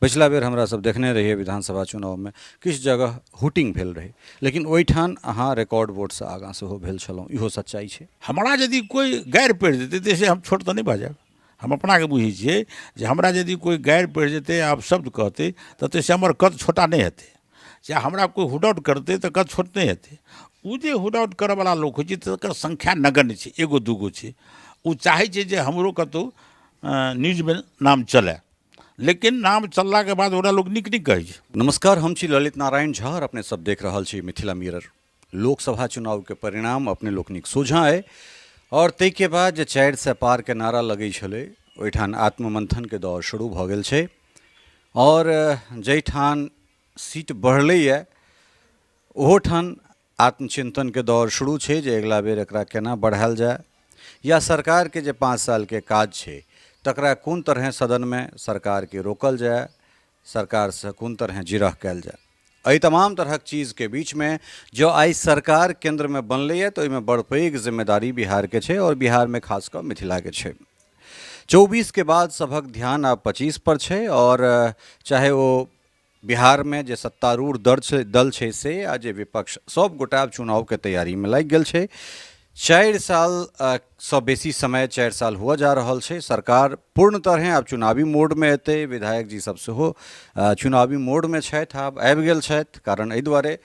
पिछला बेर हमरा सब देखने रहिए विधानसभा चुनाव में किछु जगह हुटिंग भेल रहे, लेकिन ओहिठाम अहाँ रिकॉर्ड वोट से आगाँ सेहो भेल छलहुँ, इहो सच्चाई छै। हमरा यदि कोई गारि पढ़ि देतै तैसे हम छोट तऽ नहि भऽ जायब। हम अपनाके बुझै छियै जे हमरा यदि कोई गारि पढ़ि जेतै आब शब्द कहतै तऽ तैसे हमर कद छोटा नहि हेतै। चाहे हमरा कोई हुडआउट करतै तऽ कद छोट नहि हेतै। ओ जे हुडआउट करैवला लोक होइ छै तकर संख्या नगण्य छै, एगो दूगो छै। ओ चाहै छै जे हमरो कतहु न्यूजमे नाम चलै, लेकिन नाम चललाके बाद ओकरा लोक नीक नीक कहै छै। नमस्कार, हम छी ललित नारायण झा और अपने सब देख रहल छी मिथिला मिरर। लोकसभा चुनाव के परिणाम अपने लोकनिक सोझा अइ और ताहिके बाद जे 4 से पार के नारा लगै छलै ओहिठाम आत्ममंथन के दौर शुरू भऽ गेल छै और जाहिठाम सीट बढ़लैए ओहोठाम आत्मचिंतन के दौर शुरू छै जे अगिला बेर एकरा केना बढ़ायल जाय, या सरकार के जे 5 साल के काज छै तकरा कोन तरह सदन में सरकार के रोकल जाय, सरकार से कोन तरह जिरह कयल जाय। एहि तमाम तरहक चीज़ के बीच में जो आई सरकार केंद्र में बनलैए तो ओहिमे बड़ पैघ जिम्मेदारी बिहार के छै और बिहार में खास कऽ मिथिला के छै। 24 के बाद सभक ध्यान आब 25 पर छै और चाहे वो बिहार में जे सत्तारूढ़ दल छै से आ जे विपक्ष सब गोटा आब चुनाव के तैयारी में लागि गेल छै। 4 साल सँ बेसी समय 4 साल हुआ जा रहल छै। सरकार पूर्ण तरह आब चुनावी मोड में एतै, विधायक जी सब सेहो चुनावी मोड में छथि, आब आबि गेल छथि। कारण एहि दुआरे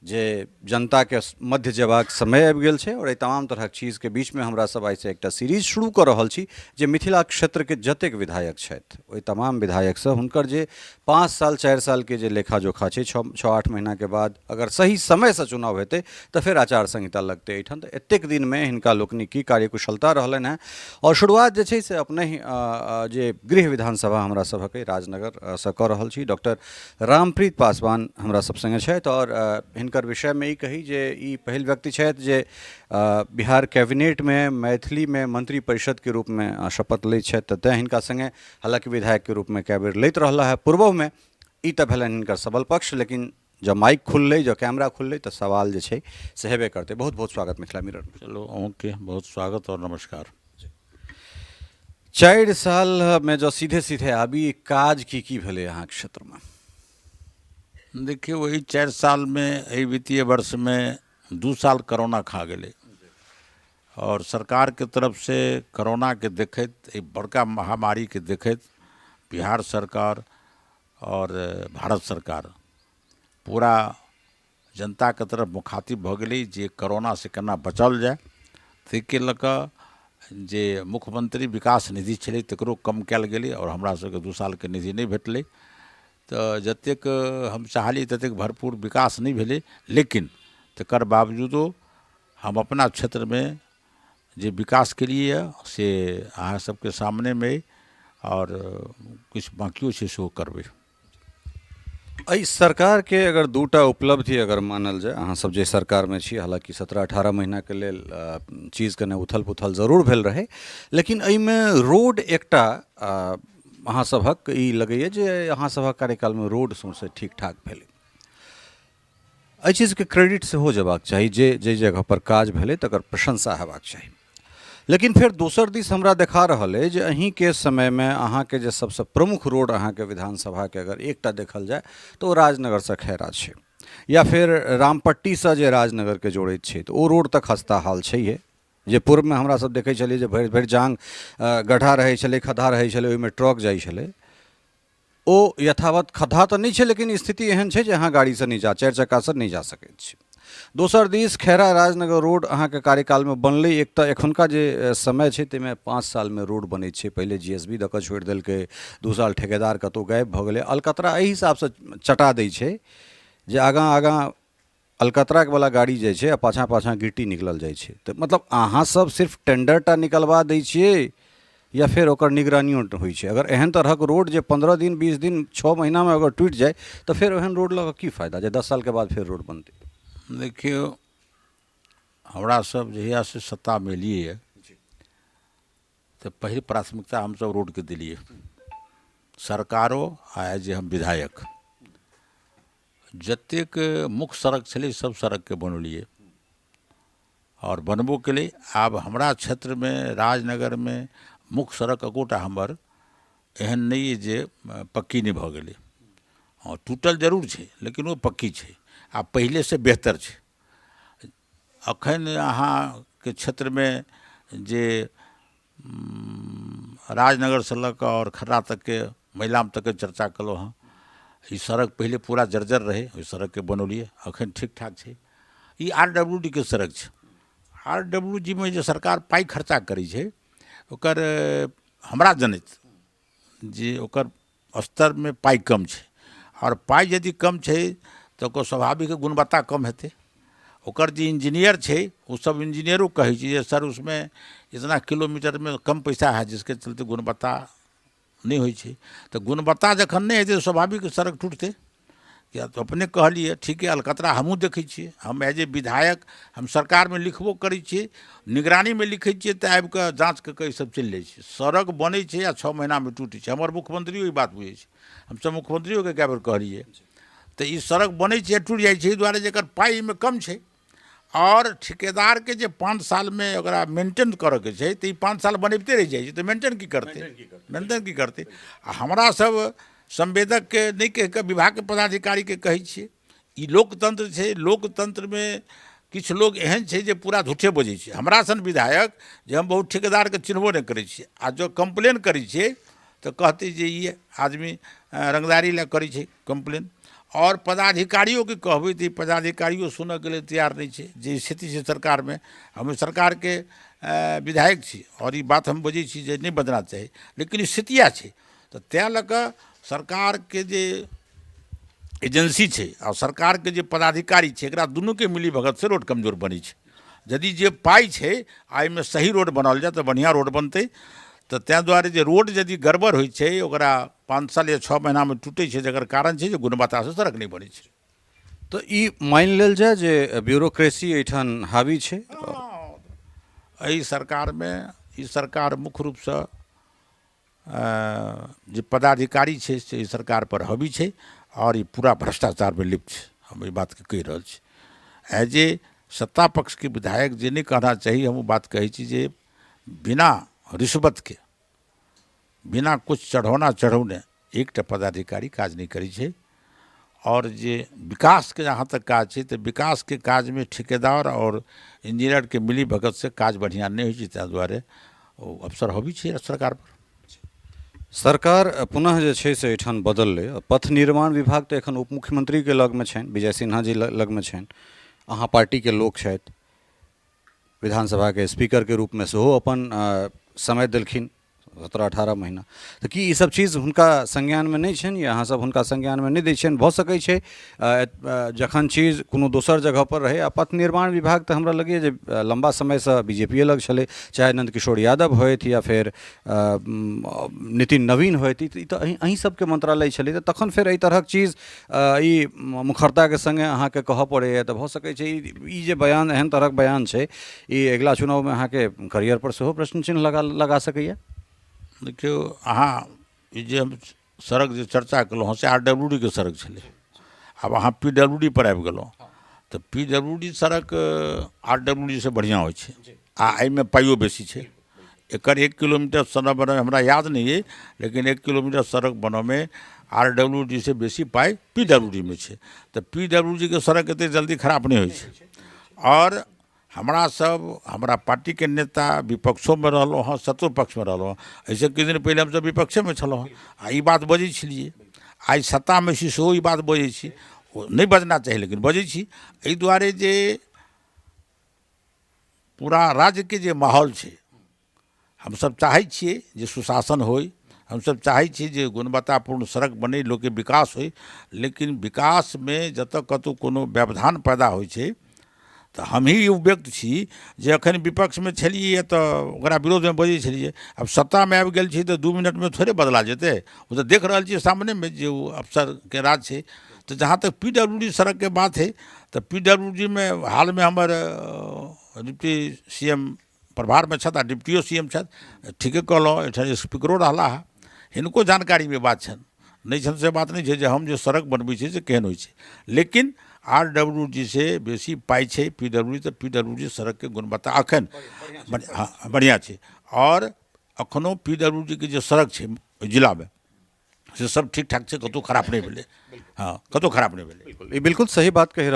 जे जनता के मध्य जेबाक समय आबि गेल छै और एहि तमाम तरहक चीज के बीच में हमरा सब आइ से एकटा सीरीज शुरू कऽ रहल छी जे मिथिला क्षेत्र के जतेक विधायक छथि ओहि तमाम विधायक से हुनकर जे 5 साल 4 साल के जे लेखा जोखा छै, 6-8 महीना के बाद अगर सही समय से चुनाव हेतै तऽ फिर आचार संहिता लगतै एहिठाम। तऽ एतेक दिन में हिनका लोकनि की कार्यकुशलता रहलनि हैं और शुरुआत जे छै से अपने ही जे गृह विधानसभा हमरा सभक राजनगर से कऽ रहल छी। डॉक्टर रामप्रीत पासवान हमरा सब संगे छथि और हिनकर विषय में ई कही जे ई पहिल व्यक्ति छथि जे बिहार कैबिनेट में मैथिली में मंत्री परिषद के रूप में शपथ लैत छथि। तऽ तैँ हिनका संगे हालांकि विधायक के रूप में कए बेर लैत रहला है पूर्वो में। ई तऽ भेलनि हिनकर सबल पक्ष, लेकिन जब माइक खुललै, जब कैमरा खुललै तऽ सवाल जे छै से हेबे करतै। बहुत बहुत स्वागत मिथिला मिरर में। चलो अहूँके बहुत स्वागत और नमस्कार। 4 साल में जो सीधे सीधे आबी काज की भेलै अहाँ क्षेत्र में? देखिए वही 4 साल में एहि वित्तीय वर्ष में 2 साल कोरोना खा गेलै और सरकार के तरफ से कोरोना के देखैत, एक बड़का महामारी के देखैत बिहार सरकार और भारत सरकार पूरा जनता के तरफ मुखातिब भऽ गेलै जे कोरोना से केना बचल जाय। ताहिके लऽ कऽ जे मुख्यमंत्री विकास निधि छलै तकरो कम कयल गेलै और हमरा सबके 2 साल के निधि नहि भेटलै। तऽ जतेक हम चाहली ततेक भरपूर विकास नहीं भेलै, लेकिन तकर बावजूदो हम अपना क्षेत्र में जे विकास केलिए से अहाँ सबके सामने में और किछु बाकियो छै सेहो करबै। एहि सरकार के अगर दूटा उपलब्धि अगर मानल जाय, अहाँ सब जे सरकार में छी, हालांकि 17-18 महीना के लेल चीज कने उथल पुथल जरूर भेल रहे, लेकिन एहिमे रोड एकटा अहाँ सभक ई लगैए जे अहाँ सभक कार्यकाल में रोड सौंसे ठीक ठाक भेलै। एहि चीज के क्रेडिट सेहो जेबाक चाही, जे जगह पर काज भेलै तकर प्रशंसा हेबाक चाही। लेकिन फिर दोसर दिस हमरा देखा रहल है जे अहीं के समय में अहाँ के जे सबसे प्रमुख रोड अहाँ के विधानसभा के अगर एकटा देखल जाए तो ओ राजनगर से खैरा छै, या फिर रामपट्टी से जे राजनगर के जोड़ैत छै तऽ ओ रोड तऽ खस्ता हाल छैहे। जे पूर्व में हमरा सब देखै छलियै जे भरि भरि जांग गड्ढा रहै छलै, खद्धा रहै छलै, ओहिमे ट्रक जाइ छलै। ओ यथावत खद्धा तऽ नहीं छै, लेकिन स्थिति एहन छै जे अहाँ गाड़ी से नहीं जा, 4 चक्का से नहीं जा सकैत छी। दोसर दिस खैरा राजनगर रोड अहाँ के कार्यकाल में बनलै। एक तऽ एखुनका जे समय छै ताहिमे 5 साल में रोड बनै छै। पहिले जीएसबी दऽ कऽ छोड़ि देलकै, 2 साल ठेकेदार कतहु गायब भऽ गेलै। अलकतरा एहि हिसाब से चटा दै छै जे आगाँ आगाँ अलकतरा वाला गाड़ी जाइ छै आ पाछाँ पाछाँ गिट्टी निकलल जाइ छै। तऽ मतलब अहाँ सब सिर्फ टेंडर टा निकलवा दै छियै या फिर ओकर निगरानियो होइ छै? अगर एहन तरहक रोड जे 15 दिन 20 दिन 6 महीना में अगर टूटि जाए तऽ फिर ओहन रोड लऽ कऽ की फायदा जे 10 साल के बाद फिर रोड बनतै? देखियो हमरा सब जहिया से सत्ता में एलियै तो पहली प्राथमिकता हम सब रोड के दिलिए। सरकारो आ जे हम विधायक जतेक मुख्य सड़क छलै सब सड़क के बनौलिए और बनबो केलै। आब हमरा क्षेत्र में राजनगर में मुख्य सड़क एकोटा हमर एहन नहीं है जे पक्की नहीं भऽ गेलै। हाँ, टूटल जरूर छै लेकिन वो पक्की छै आ पहले से बेहतर छै। अखन अहाँके क्षेत्रमे जे राजनगर से लऽ कऽ और खर्रा तक के महिलाम तक के चर्चा कलहुँ हँ। ई सड़क पहले पूरा जर्जर रहे, ओहि सड़क के बनौलिए, अखन ठीक ठाक छै। ई RWD के सड़क छै। RWD में जे सरकार पाई खर्चा करै छै ओकर हमरा जनैत जे ओकर स्तर में पाई कम छै, और पाई यदि कम छै तो ओकर स्वाभाविक गुणवत्ता कम हेतै। ओकर जे इंजीनियर छै वो सब इंजीनियरों कहै छै जे सर उसमें इतना किलोमीटर में कम पैसा है जिसके चलते गुणवत्ता नहीं होइ छै। तो गुणवत्ता जखन नहीं हेतै तो स्वाभाविक सड़क टूटतै। या तो अपने कहलिए ठीक है, अलकतरा हमहूँ देखै छियै, हम एज ए विधायक हम सरकार में लिखबो करै छियै, निगरानी में लिखै छियै तो आबि कऽ जाँच कऽ ई सब चलि जाइ छै। सड़क बनै छै आ 6 महीना में टूटै छै। हमर मुख्यमंत्रियो ई बात बुझै छै, हमसब मुख्यमंत्रियो के कए बेर कहलिए। तो ई सड़क बनै छै टूटि जाइ छै, एहि दुआरे जेकर पाई में कम छै। और ठेकेदार के जे 5 साल में ओकरा मेंटेन करऽ के छै तो ई 5 साल बनैबते रहि जाइ छै, तो मेंटेन की करतै। आ हमरा सब संवेदक के नहीं कह के विभाग के पदाधिकारी के कहै छियै। ई लोकतंत्र छै, लोकतंत्र में किछु लोग एहन छै जे पूरा झूठे बजै छै। हमरा सन विधायक जे हम बहुत ठेकेदार के चिन्हबो नहीं करै छियै, आ जो कंप्लेन करै छियै तो कहते जे ई आदमी रंगदारी लए करै छै कंप्लेन। और पदाधिकारियों के कहबै तो पदाधिकारियों सुनऽ के लिए तैयार नहीं छै। जे स्थिति छै सरकार में, हम सरकार के विधायक छी और ई बात हम बजै छी जे नहीं बदलना चाही, लेकिन स्थितिया छै। तो तैं लऽ कऽ सरकार के जे एजेंसी छै और सरकार के जे पदाधिकारी छै एकरा दुनू के मिली भगत से रोड कमजोर बनै छै। यदि जे पाई छै आइ में सही रोड बनाओल जाए तो बढ़िया रोड बनतै। तो तैं दुआरे जे रोड यदि गड़बड़ होइ छै ओकरा 5 साल या 6 महीना में टूटै छै, जकर कारण छै जे गुणवत्ता से सड़क नहीं बनै छै। तो ई मानि लेल जाए जे ब्यूरोक्रेसी एहिठाम हावी छै। एहि सरकार में ई सरकार मुख्य रूप से जे पदाधिकारी छै से सरकार पर हावी छै और ई पूरा भ्रष्टाचार में लिप्त छै। हम ई बात के कहि रहल छी। एज ए सत्ता पक्ष के विधायक जे नहीं कहना चाहिए, हम बात कहै छी जे बिना रिश्वत के, बिना कुछ चढ़ौने एकटा पदाधिकारी काज नहीं करै छै। और जे विकास के जहाँ तक काज छै तो विकास के काज में ठेकेदार और इंजीनियर के मिली भगत से काज बढ़िया नहीं होइ छै। ताहि दुआरे ओ अफसर हावी छै सरकार पर। सरकार पुनः जे छै से एहिठाम बदललै। पथ निर्माण विभाग तो एखन उप मुख्यमंत्री के लग में छनि, विजय सिन्हा जी लग में छनि। अहाँ पार्टी के लोक छथि, विधानसभा के स्पीकर के रूप में सेहो अपन समय देलखिन 17-18 महीना। तो कि ई सब चीज हुनका संज्ञान में नहीं छनि या अहाँ सब हुनका संज्ञान में नहीं दै छियनि? भऽ सकै छै जखन चीज कोनो दोसर जगह पर रहे। आ पथ निर्माण विभाग तो हमरा लगैए जे लंबा समय से बीजेपी लग छलै, चाहे नंद किशोर यादव होथि या फिर नितिन नवीन होथि, ई तो अहीं सबके मंत्रालय छलै। तो तखन फेर एहि तरहक चीज ई मुखरता के संगे अहाँके कहऽ पड़ैए। तो भऽ सकै छै ई जे बयान एहन तरहक बयान छै ई अगिला चुनाव में अहाँके करियर पर सेहो प्रश्न चिन्ह लगा सकैए। देखियो अहाँ जे हम सड़क जे चर्चा कलहुँ से RWD के सड़क छलै, अब अहाँ PWD पर आबि गेलहुँ। तो PWD सड़क RWD से बढ़िया होइ छै आ एहिमे पाइयो बेसी छै। एकर 1 किलोमीटर सड़क बनय हमरा याद नहीं है, लेकिन 1 किलोमीटर सड़क बनय में RWD से बेसी पाई PWD में छै। तो PWD के सड़क एते जल्दी खराब नहीं होइ छै। और हमरा पार्टी के नेता विपक्षों में रहलों हाँ, सत्तो पक्ष में रहलों। ऐसे किछु दिन पहले हम सब विपक्षे में छलों आ ई बात बजै छलिए। आई सत्ता में छी सेहो ई बात बजै छी, नहीं बजना चाहिए लेकिन बजै छी। एहि दुआरे जे पूरा राज्य के जे माहौल छै, हम सब चाहै छियै जे सुशासन होय, हम सब चाहै छियै जे गुणवत्तापूर्ण सड़क बने, लोक के विकास होय। लेकिन विकास में जतऽ कतौ कोनो व्यवधान पैदा होइ छै तो हम ही व्यक्त छी जे अखन विपक्ष में छलिए तो ओकरा विरोध में बजै छलिए। अब सत्ता में आबि गेल छी तो 2 मिनट में थोड़े बदला जेतै। वो तो देख रहल छी सामने में जे अफसर के राज छै। तो जहाँ तक PWD सड़क के बात है तो PWD में हाल में हमर डिप्टी CM प्रभार में छथि आ डिप्टियो CM छथि। ठीके कहलहुँ, एहिठाम स्पीकरो रहला है, हिनको जानकारी में बात छनि, नहीं छनि से बात नहीं छै जे हम जे सड़क बनबै छी से केहन होइ छै। लेकिन RWD से बेसी पाई छै PWD। तो PWD सड़क के गुणवत्ता अखन बढ़िया छै। और अखनो PWD के जे सड़क छै जिला में से सब ठीक ठाक से कतौ खराब नहीं भेलै। हाँ, कतौ खराब नहीं भेलै। बिल्कुल ई बिल्कुल सही बात कहि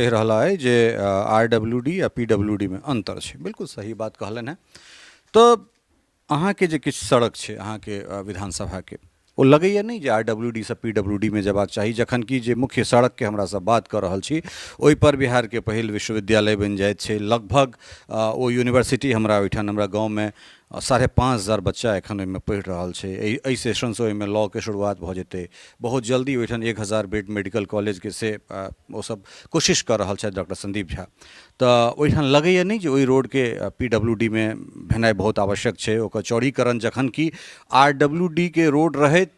रहला है जे आरडब्ल्यूडी आ पीडब्ल्यूडी में अंतर छै, बिल्कुल सही बात कहलन है। तो अहाँ के जे किछु सड़क छै अहाँ के विधानसभा के ओ लगैया नहीं जे आरडब्ल्यूडी से पीडब्ल्यूडी में जयबाक चाही, जखन कि जे मुख्य सड़क के हमरा सब बात कर रहल छी ओहि पर बिहार के पहिल विश्वविद्यालय बनि जाइत छै। लगभग ओ यूनिवर्सिटी हमरा ओहिठाम हमरा गाँव में 5,500 बच्चा एखन ओहिमे पढ़ि रहल छै। एहि सेशन से ओहिमे लॉ के शुरुआत भऽ जेतै बहुत जल्दी। ओहिठाम 1,000 बेड मेडिकल कॉलेज के से ओ सब कोशिश कर रहल छथि डॉक्टर संदीप झा। तऽ ओहिठाम लगैया नहीं जे ओहि रोड के पीडब्ल्यूडी में भेनाइ बहुत आवश्यक छै, ओकर चौड़ीकरण, जखन कि आरडब्ल्यूडी के रोड रहैत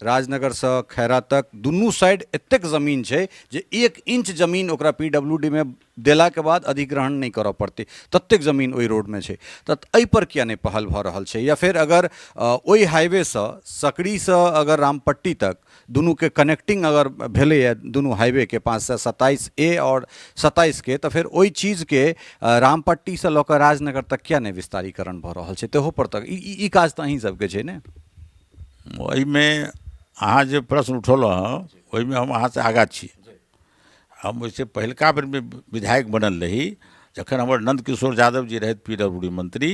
राजनगर से खैरा तक दुनू साइड एतेक जमीन छै जे 1 इंच जमीन ओकरा पीडब्ल्यूडी में देला के बाद अधिग्रहण नहीं करऽ पड़तै, ततेक जमीन ओहि रोड में छै। तऽ एहि पर किया नहीं पहल भऽ रहल छै? या फिर अगर ओहि हाईवे से सकड़ी से अगर रामपट्टी तक दुनू के कनेक्टिंग अगर भेलैया दुनू हाईवे के 527A और 27 के, तो फिर ओहि चीज के रामपट्टी से लऽ कऽ राजनगर तक किया नहीं विस्तारीकरण भऽ रहल छै? तेहो पर तक ई काज तऽ अहीं सबके छै ने। ओहिमे अहाँ जे प्रश्न उठौलहुँ हँ ओहिमे हम अहाँ से आगाँ छी। हम ओहिसे पहिलका बेर में विधायक बनल रही जखन हमर नंद किशोर यादव जी रहथि पीडब्ल्यूडी मंत्री,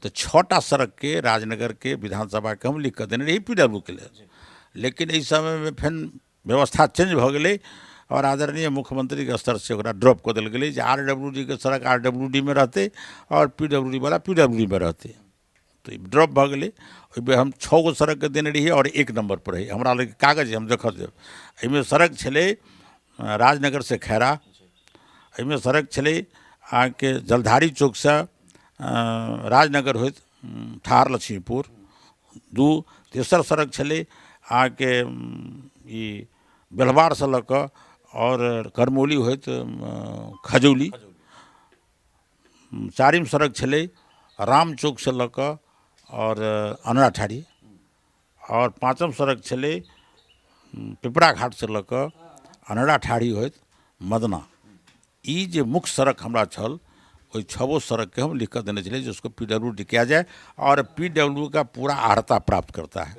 तो 6टा सड़क के राजनगर के विधानसभा के हम लिख कर देने रही पीडब्ल्यू के लिए। लेकिन इस समय में फिर व्यवस्था चेंज भऽ गेलै और आदरणीय मुख्यमंत्री के स्तर से ओकरा ड्रॉप कऽ देल गेलै जे आरडब्ल्यूडी के सड़क आरडब्ल्यूडी में रहते और पीडब्ल्यूडी वाला पीडब्ल्यूडी में रहते। तो ड्रॉप भऽ गेलै। ओहिमे हम 6 गो सड़क के देने रहिए और 1 नंबर पर रही। हमरा लग कागज हम देखऽ देब। एहिमे सड़क छलै राजनगर से खैरा, एहिमे सड़क छलै अहाँके जलधारी चौक से राजनगर होइत ठार लक्ष्मीपुर 2। तेसर सड़क छलै अहाँके ई बेलवार से लऽ कऽ और करमौली होइत खजौली। 4म सड़क छलै राम चौक से लऽ कऽ और अनरा ठाड़ी। और 5म सड़क छलै पिपरा घाट से लऽ कऽ अनरा ठाड़ी होइत मदना। ई जे मुख्य सड़क हमरा छल वही 6 सड़क के हम लिख कर देने चले जिसको पीडब्ल्यूडी किया जाए और पीडब्ल्यू का पूरा अर्हता प्राप्त करता है।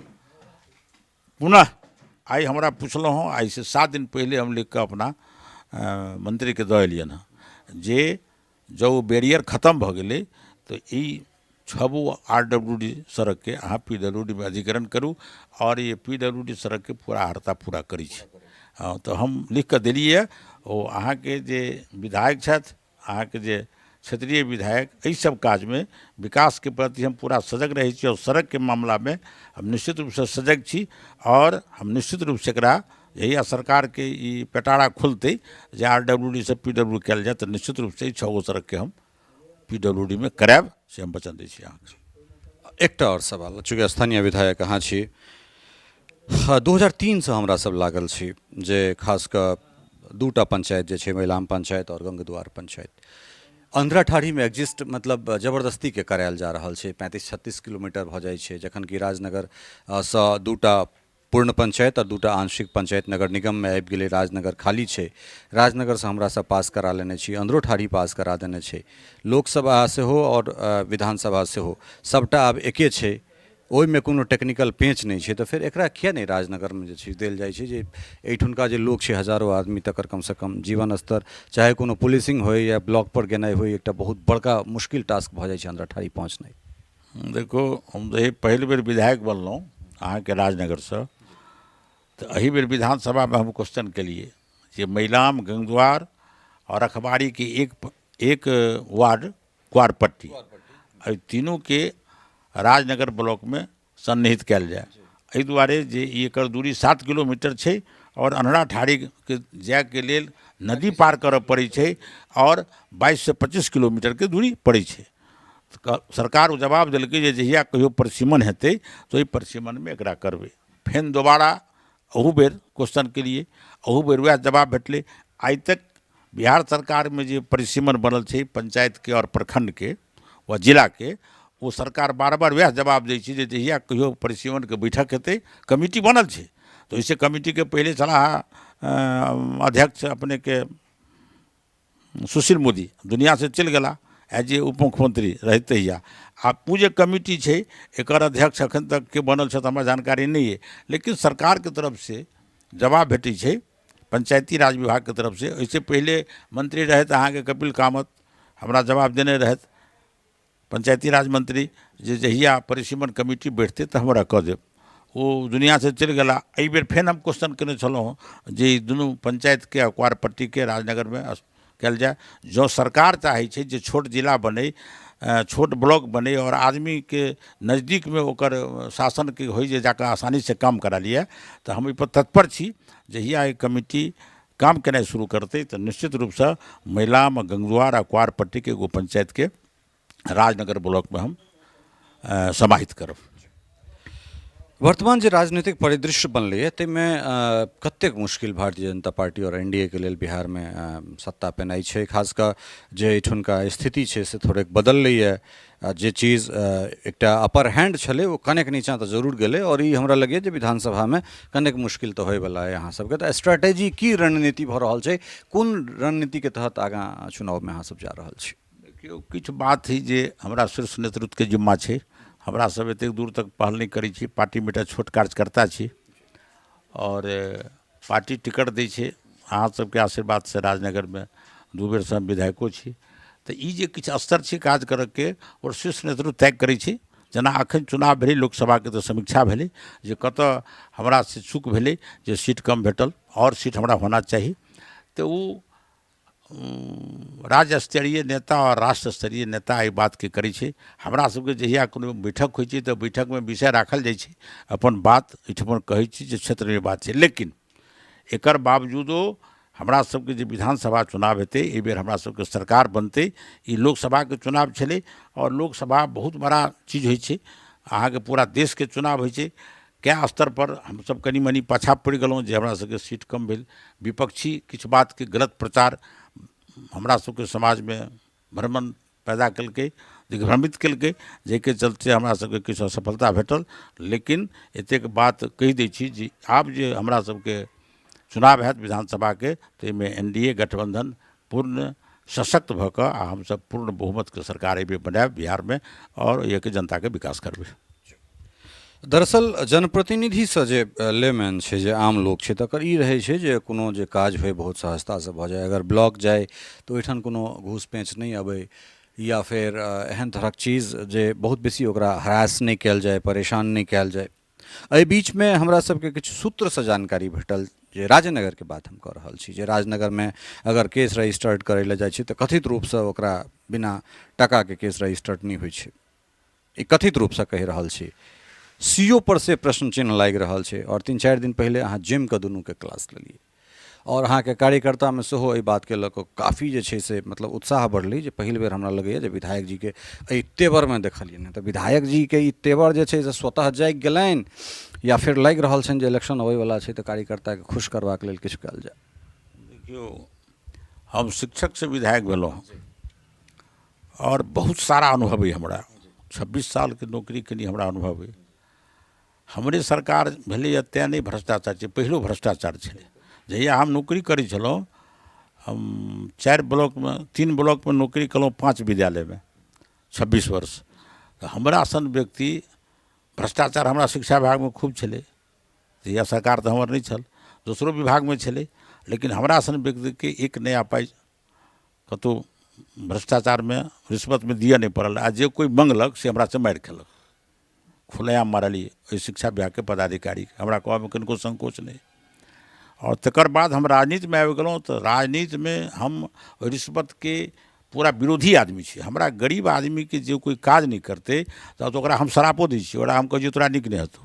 पुनः आई हमरा पूछलो हूँ, आई से 7 दिन पहले हम लिख कर अपना मंत्री के दऽ एलियन हँ जे जो बैरियर खत्म भऽ गेलै तो ई 6 आरडब्ल्यूडी सड़क के अहाँ पीडब्ल्यूडी में अधिग्रहण करूँ और ये पीडब्ल्यूडी सड़क के पूरा अर्हता पूरा करी छै। तो हम लिख कर दिलिए। ओ अहाँ के जे विधायक छथि, अहाँ के जे क्षेत्रीय विधायक, एहि सब काज में विकास के प्रति हम पूरा सजग रही छी और सड़क के मामला में हम निश्चित रूप से सजग छी और हम निश्चित रूप से एकरा यही सरकार के ई पेटारा खुलते जे आरडब्ल्यूडी से पीडब्ल्यू कल जाए तो निश्चित रूप से 6 सड़क के हम पीडब्ल्यूडी में करायब से हम वचन दै छी। अहाँके एकटा और सवाल, चूँकि स्थानीय विधायक अहाँ छी, 2003 से हमरा सब लागल छी जे खास कऽ 2टा पंचायत जे छै महिलाम पंचायत और गंगद्वार पंचायत अंधराठाड़ी में एग्जिस्ट मतलब जबरदस्ती के करायल जा रहल छै। 35-36 किलोमीटर भऽ जाइ छै, जखन कि राजनगर से 2टा पूर्ण पंचायत और 2टा आंशिक पंचायत नगर निगम में आबि गेलै। राजनगर खाली छै, राजनगर से हमरा सब पास करा लेने छी, अंधरोठाड़ी पास करा देने छै, लोकसभा सेहो और विधानसभा सेहो सबटा आब एके छै, ओहिमे कोनो टेक्निकल पेंच नहीं छै। तो फिर एकरा किया नहीं राजनगर में जे छै देल जाइ छै जे एहिठुनका जे लोक छै हजारों आदमी तकर कम से कम जीवन स्तर चाहे कोनो पुलिसिंग होय या ब्लॉक पर गेनाइ होय एकटा बहुत बड़का मुश्किल टास्क भऽ जाइ छै अंधराठाड़ी पहुँचनाइ। देखो हम पहिल बेर विधायक बनलहुँ अहाँ के राजनगर से, तो एही बेर विधानसभा में हम क्वेश्चन केलिए जे महिलाम गंगद्वार और अखबारी के एक वार्ड कुआरपट्टी एहि तीनों के राजनगर ब्लॉक में सन्निहित कयल जाए। एहि दुआरे जे एकर दूरी 7 किलोमीटर छै और अनहराठाड़ी के जाय के लेल नदी पार करऽ पड़ै छै और 22 से 25 किलोमीटर के दूरी पड़ै छै। सरकार जवाब देलकै जे जहिया कहियो परिसीमन हेतै तो ओहि परिसीमन में एकरा करबै। फेन दोबारा अहू बेर क्वेश्चन के लिए अहू बेर वएह जवाब भेटलै। आइ तक बिहार सरकार में जे परिसीमन बनल छै पंचायत के और प्रखंड के व जिला के, वो सरकार बार बार वह जवाब दै छै जे जहिया कहियो परिसीमन के बैठक हेतै, कमिटी बनल छै तो इसे कमिटी के पहले सलाह अध्यक्ष अपने के सुशील मोदी दुनिया से चल गला। एज ए उप मुख्यमंत्री रहते ही आप पूजे कमिटी है एकर अध्यक्ष अखन तक के बनल छथि हमरा जानकारी नहीं है, लेकिन सरकार के तरफ से जवाब भेटै छै पंचायती राज विभाग के तरफ से। इससे पहले मंत्री रहे अहाँ के कपिल कामत हमरा जवाब देने रहत पंचायती राज मंत्री जे जहिया परिसीमन कमिटी बैठते तो हमरा कह देब, वो दुनिया से चल गला। एहि बेर फेन हम क्वेश्चन केने छलहुँ जे दुनू पंचायत के अकवार पट्टी के राजनगर में कल जाए। जो सरकार चाहे छै जे छोट जिला बने, छोट ब्लॉक बने और आदमी के नज़दीक में ओकर शासन के हो जाकर आसानी से काम करा लिया, तो हम पर तत्पर छी। जहिया एक कमिटी काम केनाइ शुरू करते तो निश्चित रूप से महिलाम गंगद्वार अकवार पट्टी के एगो पंचायत के राजनगर ब्लॉक में हम समाहित करब। वर्तमान जे राजनीतिक परिदृश्य बनलै है ताहिमे कतेक मुश्किल भारतीय जनता पार्टी और एनडीए के लेल बिहार में सत्ता पेनाइ छै, खास कऽ जे एहिठुनका स्थिति छै से थोड़ेक बदललै है। जे चीज एकटा अपर हैंड छलै वो कनेक नीचा तो जरूर गेलै और ई हमरा लगैए जे विधानसभा में कनेक मुश्किल तो होयवला है अहाँ सबके। तो स्ट्रैटेजी की रणनीति भऽ रहल छै, कोन रणनीति के तहत आगाँ चुनाव में अहाँ सब जा रहल छी? देखियौ किछु बात है जे हमरा शीर्ष नेतृत्व के जिम्मा छै। हमरा सब एतेक दूर तक पहल नहीं करी छी, पार्टी में एकटा छोट कार्यकर्ता छी और पार्टी टिकट दै छै। अहाँ सबके आशीर्वाद से राजनगर में 2 बेर से हम विधायको छी। तो ई जे किछु स्तर छै काज करऽ के और शीर्ष नेतृत्व तय करै छै। जेना अखन चुनाव भेलै लोकसभा के तो समीक्षा भेलै जे कतऽ हमरा से चूक भेलै जे सीट कम भेटल और सीट हमरा होना चाही। तो वो राज्य स्तरीय नेता और राष्ट्र स्तरीय नेता एहि बात के करै छै। हमरा सबके जहिया कोनो बैठक होइ छै तो बैठक में विषय राखल जाइ छै, अपन बात एहिठमन कहै छी जे क्षेत्र में बात छै। लेकिन एकर बावजूदो हमरा सबके जे विधानसभा चुनाव हेतै एहि बेर हमरा सबके सरकार बनतै। ई लोकसभा के चुनाव छलै और लोकसभा बहुत बड़ा चीज होइ छै, अहाँके पूरा देश के चुनाव होइ छै। कए स्तर पर हम सब कनी मनी पाछा पड़ि गेलहुँ जे हमरा सबके सीट कम भेल। विपक्षी किछु बात के गलत प्रचार हमरा सबके समाज में भ्रमण पैदा कलकै, दिग्भ्रमित कलकै, जाहिके चलते हमरा सबके किछु असफलता भेटल। लेकिन एतेक बात कहि दै छी जे आब जे हमरा सबके चुनाव हैत विधानसभा के ताहिमे एनडीए गठबंधन पूर्ण सशक्त भऽ कऽ आ हमसब पूर्ण बहुमत के सरकार एहि बेर बनायब बिहार में और एक जनता के विकास करबै। दरअसल जनप्रतिनिधि से जे लेमैन छै जे आम लोग छै तकर ई रहै छै जे कोनो जे काज होय बहुत सहजता से भऽ जाय। अगर ब्लॉक जाय तो ओहिठाम कोनो घूस पेंच नहीं अबै या फिर एहन तरहक चीज जे बहुत बेसी ओकरा हरास नहीं कयल जाय, परेशान नहीं कयल जाय। एहि बीच में हमरा सबके किछु सूत्र से जानकारी भेटल जे राजनगर के बात हम कह रहल छी, जे राजनगर में अगर केस रजिस्टर्ड करै लए जाइ छै तऽ कथित रूप से ओकरा बिना टका के केस रजिस्टर्ड नहीं होइ छै। ई कथित रूप से कहि रहल छी। सीओ पर से प्रश्न चिन्ह लागि रहल छै और 3-4 दिन पहले अहाँ जिम के दुनू के क्लास लेलिए और अहाँ के कार्यकर्ता में सेहो एहि बात के लऽ कऽ काफ़ी जे छै से मतलब उत्साह बढ़लै जे पहिल बेर हमरा लगैए जे विधायक जी के एहि तेवर में देखलिए। नहीं तऽ विधायक जी के ई तेवर जे छै से स्वतः जागि गेलनि या फिर लागि रहल छनि जे इलेक्शन अबैवला छै तऽ कार्यकर्ता के खुश करबाक लेल किछु कयल जाय। देखियौ हम शिक्षक से विधायक भेलहुँ और बहुत सारा अनुभव है हमरा, 26 साल के नौकरी केनी हमरा अनुभव है। हमरे सरकार भेलै तेँ नहीं भ्रष्टाचार छै, पहिलो भ्रष्टाचार छलै। जहिया हम नौकरी करै छलहुँ हम 4 ब्लॉक में 3 ब्लॉक में नौकरी कलहुँ 5 विद्यालय में 26 वर्ष। तो हमरा सन व्यक्ति भ्रष्टाचार हमरा शिक्षा विभाग में खूब छलै, जहिया सरकार तो हमर नहीं छल, दोसरो विभाग में छलै। लेकिन हमरा सन व्यक्ति के एक नया पाइ कतौ भ्रष्टाचार में रिश्वत में दिए नहीं पड़ल। आ जे कोई मंगलक से हमरा से मारि खेलक, खुलेआम मारलिए ओहि शिक्षा विभाग के पदाधिकारी। हमरा कहै में कनिको संकोच नहीं। और तकर बाद हम राजनीति में आबि गेलहुँ तो राजनीति में हम रिश्वत के पूरा विरोधी आदमी छी। हमरा गरीब आदमी के जे कोई काज नहीं करते तो ओकरा हम सरापो दै छी, ओकरा हम कहै तोरा नीक नहीं हेतौ,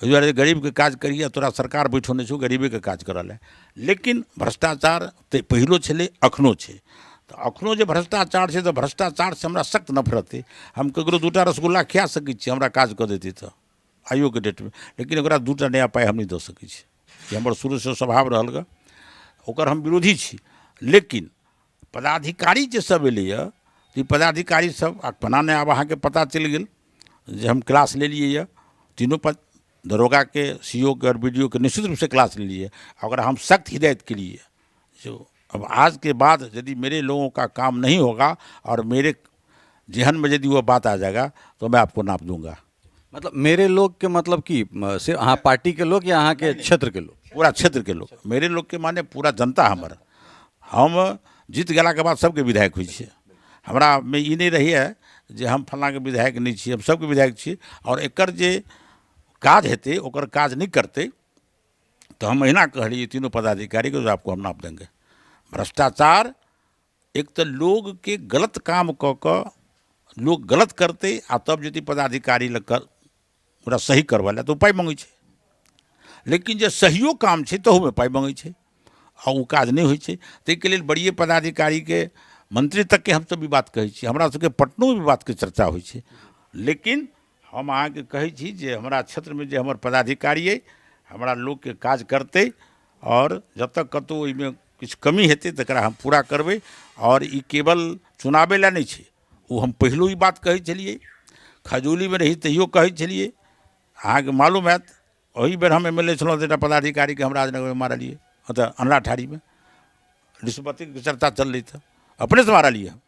ओहि दुआरे गरीब के काज करिए, तोरा सरकार बैठौने छौ गरीबे के काज करल है। लेकिन भ्रष्टाचार तो पहिलो छलै अखनो छै। तो अखनो जे भ्रष्टाचार छै तो भ्रष्टाचार से हमरा सख्त नफरत है। हम ककरो 2टा रसगुल्ला खिया सकै छी हमरा काज कऽ देतै तो आइयो के डेट में, लेकिन ओकरा 2टा नया पाइ हम नहीं दऽ सकै छी। ये हमर शुरू से स्वभाव रहल ग, ओकर हम विरोधी छी। लेकिन पदाधिकारी जे सब एलैए ई पदाधिकारी सब अपना ने आब अहाँके पता चलि गेल जे हम क्लास लेलिए यऽ तीनों दरोगा के, सीओ के और बीडीओ के निश्चित रूप से क्लास लेलिए। ओकरा हम सख्त हिदायत केलिए जो अब आज के बाद यदि मेरे लोगों का काम नहीं होगा और मेरे जहन में यदि वो बात आ जाएगा तो मैं आपको नाप दूंगा। मतलब मेरे लोग के मतलब कि सिर्फ हाँ पार्टी के लोग या यहाँ के क्षेत्र के लोग? पूरा क्षेत्र के लोग, मेरे लोग के माने पूरा जनता हमारा। हम जीत गेला के बाद सबके विधायक हुई छे। हमरा में ई नहीं रही है जे हम फलना के विधायक नहीं छी, हम सबके विधायक छी। और एकर जे काज हेतै ओकर काज नहीं करते तो हम अहिना कहलिए तीनों पदाधिकारी को जो आपको हम नाप देंगे। भ्रष्टाचार एक तो लोग के गलत काम कऽ कऽ लोग गलत करते आ तब यदि पदाधिकारी लग कर ओकरा सही करवा ला तो पाइ मांगै छै, लेकिन जे सहियो काम छै तहूमे पाइ मांगै छै और वो काज नहीं होइ छै। ताहिके लेल बड़िए पदाधिकारी के मंत्री तक के हमसब भी बात कहै छी, हमरा सबके पटनो भी बात के चर्चा होइ छै। लेकिन हम अहाँके कहै छी जे हमरा क्षेत्र में जे हमर पदाधिकारी अइ हमरा लोग के काज करते और जब तक कतौ ओहिमे किछु कमी हेतै तकरा हम पूरा करबै। और ई केवल चुनावे ला नहीं छै, वो हम पहिलो ई बात कहै छलिए, खजूली में रही तैयो कहै छलिए। अहाँके मालूम हैत ओही बेर हम एमएलए छलहुँ तऽ एकटा पदाधिकारी के हम राजनगर में मारलिए, मतलब अंधलाठाड़ी में रिश्वती के चर्चा चल रही था, अपने से मारलिए हम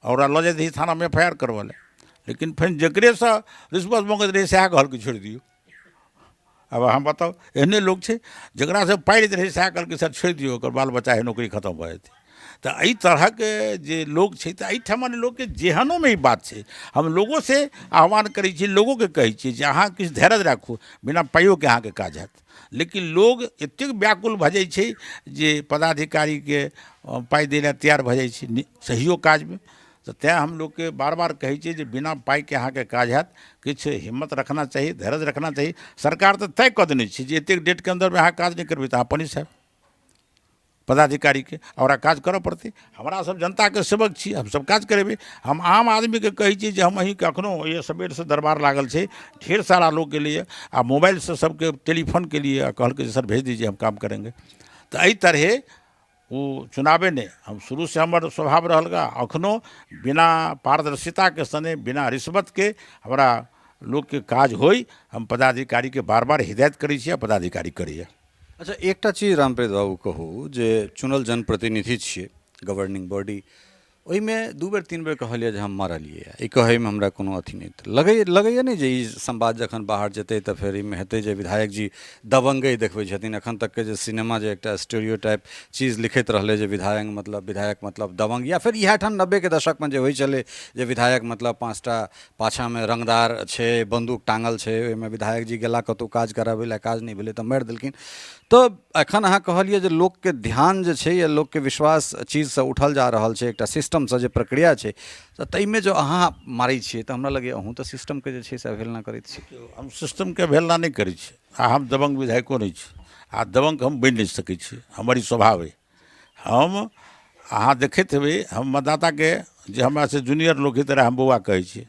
और लऽ जाइत रही थाना में एफ आई आर करवा ले। लेकिन फिर जकरे से रिश्वत मांगैत रही सएह कहल के छोड़ि दियौ। अब हम बताओ एहने लोग छै जकरा से पाइ लैत रही सएह कहल के सर छोड़ि दियौ, ओकर बाल बच्चा है नौकरी खत्म भऽ जेतै। तो एहि तरह के जे लोग छै तऽ एहिठाम लोग के जेहनो में ई बात छै। हम लोगों से आह्वान करै छी, लोगों के कहै छी जे अहाँ किछु धैर्य राखू, बिना पाइयो के अहाँ के काज हैत। लेकिन लोग एतेक व्याकुल भऽ जाइ छै जे पदाधिकारी के पाइ दै लए तैयार भऽ जाइ छै सहियो काज में। तो तैं हम लोग के बार बार कहै छियै जे बिना पाइ के अहाँ के काज हैत, किछु हिम्मत रखना चाहिए, धैर्य रखना चाहिए। सरकार तो तय कऽ देने छै जे एतेक डेट के अंदर में अहाँ काज नहीं करबै तऽ अहाँ पनिश हैब पदाधिकारी के, और काज करऽ पड़तै। हमरा सब जनता के सेवक छी, हम सब काज करेबै। हम आम आदमी के कहै छियै जे हम अहीं कखनो ये सबेर से दरबार लागल छै ढेर सारा लोग के लिए आ मोबाइल से सबके टेलीफोन के लिए कहल के सर भेज दीजिए हम काम करेंगे। तो एहि तरह वो चुनावे ने हम शुरू से हमार स्वभाव रहलगा, अखनो बिना पारदर्शिता के सने बिना रिश्वत के हमारा लोग के काज होई। हम पदाधिकारी के बार बार हिदायत करै छियै, पदाधिकारी करैए। अच्छा एकटा चीज रामप्रीत बाबू कहू जे चुनल जनप्रतिनिधि छियै गवर्निंग बॉडी, ओहिमे 2 बेर 3 बेर कहलिए जे हम मारलिए, ई कहैमे हमरा कोनो अथी नहीं लगैए नहीं जे ई संवाद जखन बाहर जेतै तऽ फेर ईमे हेतै जे विधायक जी दबंगई देखबै छथिन। एखन तक के जे सिनेमा जे एकटा स्टीरियोटाइप चीज लिखैत रहलै जे विधायक मतलब दबंग, या फिर इएह ठाम 90 के दशक में जे होइ छलै जे विधायक मतलब 5टा पाछा में रंगदार छै, बंदूक टांगल छै, ओहिमे विधायक जी गेला कतौ काज कराबै लए, काज नहीं भेलै तऽ मारि देलखिन। तो एखन अहाँ कहलिए जे लोग के ध्यान जे छै या लोग के विश्वास चीज से उठल जा रहल छै, एकटा सिस्टम से जे प्रक्रिया छै, तऽ ताहिमे जो अहाँ मारै छियै तऽ हमरा लगैए अहूँ तऽ सिस्टम के जे छै से अवहेलना करैत छियै। हम सिस्टम के अवहेलना नहीं करै छी आ हम दबंग विधायको नहीं छी आ दबंग हम बनि नहीं सकै छी, हमर ई स्वभाव है। हम अहाँ देखैत हेबै हम मतदाता के जे हमरा से जूनियर लोग के तरह हम बौआ कहै छी,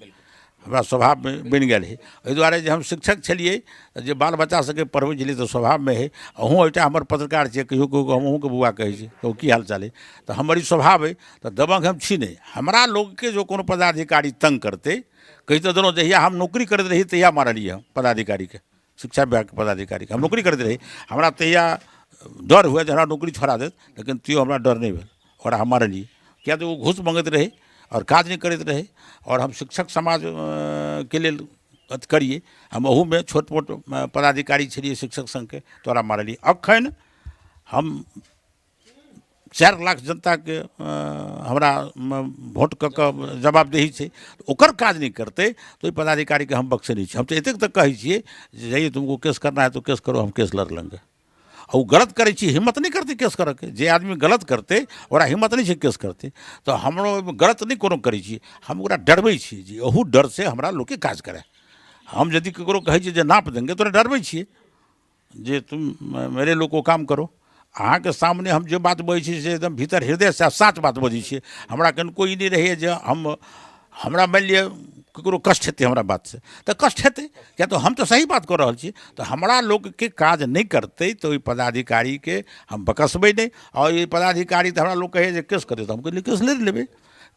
हमरा स्वभाव में बनि गेल है। एहि दुआरे जे हम शिक्षक छलिए जे बाल बच्चा सबके पढ़बै छलिए तऽ स्वभाव में है। अहूँ एकटा हमर पत्रकार छियै, कहियो कहियो हम अहूँके बौआ कहै छी तऽ की हाल चाल है, तऽ हमर ई स्वभाव है। तऽ दबंग हम छी नहीं। हमरा लोग के जो कोनो पदाधिकारी तंग करते, कही तो देलहुँ जहिया हम नौकरी करैत रही तहिया मारलिए हम पदाधिकारी के, शिक्षा विभाग के पदाधिकारी के हम नौकरी करैत रही। हमरा तहिया डर हुए जे हमरा नौकरी छोड़ा देत, लेकिन तैयो हमरा डर नहीं भेल और हम मारलिए। किया तो वो घूस मांगैत रहे और काज नहीं करैत रहे। और हम शिक्षक समाज के लिए करिए, हम अहू में छोट मोट पदाधिकारी छलिए शिक्षक संघ के, तोरा मारलिए। अखन हम 4 लाख जनता के हमरा वोट कऽ जवाबदेही छै, ओकर काज नहीं करते तो पदाधिकारी के हम बख्शे नहीं छी। हम तो एतेक तक कहै छियै जे जाइए तुमको केस करना है तो केस करो, हम केस लड़ लेंगे। और गलत करे छी हिम्मत नहीं करते केस करे के, जे आदमी गलत करते ओकरा हिम्मत नहीं छै केस करते। तो हमरो गलत नहीं कोनो करै छी, हम ओकरा डरबै छी जे ओहू डर से हमरा लोग के काज करे। हम यदि ककरो कहै छियै जे नाप देंगे तो डरबै छियै जे तुम मेरे लोग को काम करो। अहाँ के सामने हम जे बात बजै छी से एकदम भीतर हृदय से साच बात बजै छियै। हमरा कनिको ई नहीं रहैए जे हमरा मानि लिअ ककरो कष्ट हेतै हमरा बात से, तऽ कष्ट हेतै, किया तो हम तो सही बात कऽ रहल छी। तो हमरा लोग के काज नहीं करते तो ई पदाधिकारी के हम बकसबै नहीं। और ये पदाधिकारी तो हमरा लोग कहे जे केस करे तो हम कहलिए केस ले लेबै।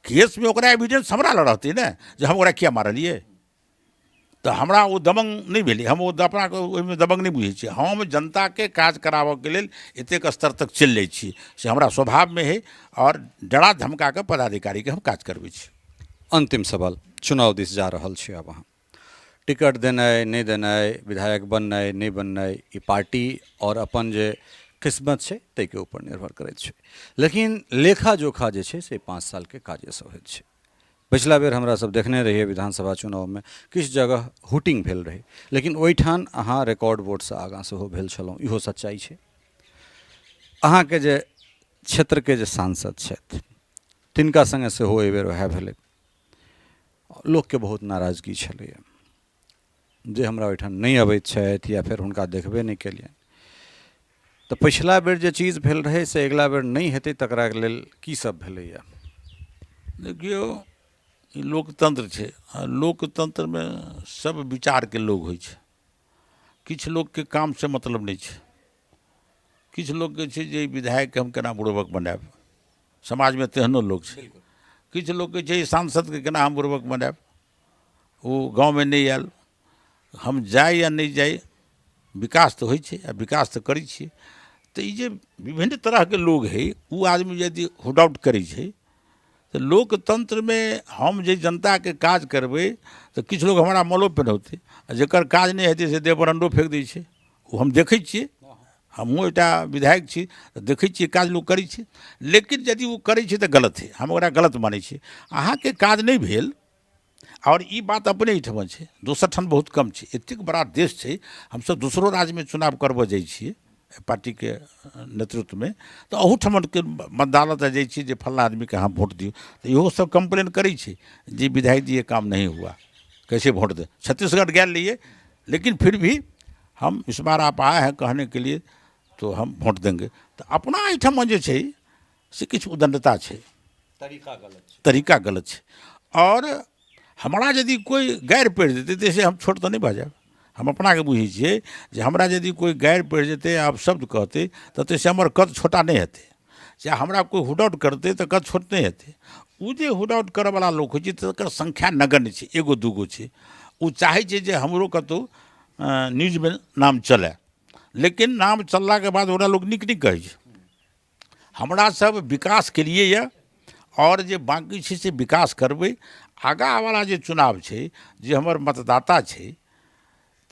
केस में ओकरा एविडेंस हमरा लग रहतै ने जे हम ओकरा किया मारलिए। तो हमरा वो दबंग नहीं भेली, हम वो अपना ओहिमे दबंग नहीं बुझै छियै। हम जनता के काज कराबऽ के लेल एतेक स्तर तक चलि जाइ छी, से हमरा स्वभाव में है, और डरा धमका के पदाधिकारी के हम काज करबै छी। अंतिम सवाल, चुनाव दिस जा रहल छी अब अहाँ, टिकट देनाइ नहीं देनाइ, विधायक बननाइ नहीं बननाइ, ई पार्टी और अपन जे किस्मत छै ताहिके ऊपर निर्भर करैत छै, लेकिन लेखा जोखा जे छै से 5 साल के काजे सब होइत छै। पिछला बेर हमरा सब देखने रहिए विधानसभा चुनाव में किछु जगह हुटिंग भेल रहे, लेकिन ओहिठाम अहाँ रिकॉर्ड वोट से आगाँ सेहो भेल छलहुँ, इहो सच्चाई छै। अहाँ के जे क्षेत्र के जे सांसद छथि तिनका संगे सेहो एहि बेर वएह भेलै, लोक के बहुत नाराजगी छलैए जे हमरा ओहिठाम नहीं अबैत छथि या फिर हुनका देखबे नहीं केलियनि। तो पिछला बेर जे चीज भेल रहे से अगिला बेर नहीं हेतै तकरा लेल की सब भेलैए? देखियो, ई लोकतंत्र छै, आ लोकतंत्र में सब विचार के लोग होइ छै। किछु लोग के काम से मतलब नहीं छै, किछु लोग के छै जे विधायक के हम केना बुड़बक बनायब, समाज में तेहनो लोग छै। किछु लोग के छै सांसद के केना हम बुड़बक बनायब, वो गाँव में नहीं आयल, हम जाए या नहीं जाए विकास तो होइ छै, आ विकास तो करै छियै। तो ये विभिन्न तरह के लोग है, वो आदमी यदि हुडआउट करै छै तो लोकतंत्र में हम जे जनता के काज करबै तो किछु लोग हमारा मलो पेनौते, जकर काज नहीं हेतै से देह पर अंडो फेंक दै छै। वो हम देखै छियै, हमहूँ एकटा विधायक छी तो देखै छियै काज लोग करै छै, लेकिन यदि वो करै छै तो गलत है, हम ओकरा गलत मानै छियै। अहाँके काज नहीं भेल, और ई बात अपने एहिठाम छै, दोसर ठाम बहुत कम छै। एतेक बड़ा देश छै, हमसब दोसरो राज्य में चुनाव करबऽ जाइ छियै पार्टी के नेतृत्व में, तो अहूठाम के मतदालत जाइ छियै जे फल्ला आदमी के अहाँ वोट दियौ, तो इहो सब कंप्लेन करै छै जे विधायक जी ये काम नहीं हुआ, कैसे वोट दे। छत्तीसगढ़ गए लिए, लेकिन फिर भी हम इस बार आप आए हैं कहने के लिए तो हम वोट देंगे। तो अपना एहिठाम जे छै से किछु उदंडता छै, तरीका गलत छै। और हमरा यदि कोई गैर पढ़ि देते तो से हम छोट तो नहीं भऽ जायब। हम अपना के बुझै छियै जे हमरा यदि कोई गैर पढ़ि जेतै, आप शब्द कहते तो से हमर कद छोटा नहीं हेतै, चाहे हमरा कोई हुडआउट करते तो कद छोट नहीं हेतै। उ जे हुडआउट करऽ वाला लोक होइ छै तकर संख्या नगण्य छै, एगो दूगो छै। उ चाहै छै जे हमरो कतौ न्यूज में नाम चले, लेकिन नाम चलला के बाद ओकरा लोग नीक नहीं कहै छै। हमरा सब विकास के लिए यऽ, और जे बाकी छै से विकास करबै। आगा वाला जे चुनाव छै, जे हमर मतदाता छै,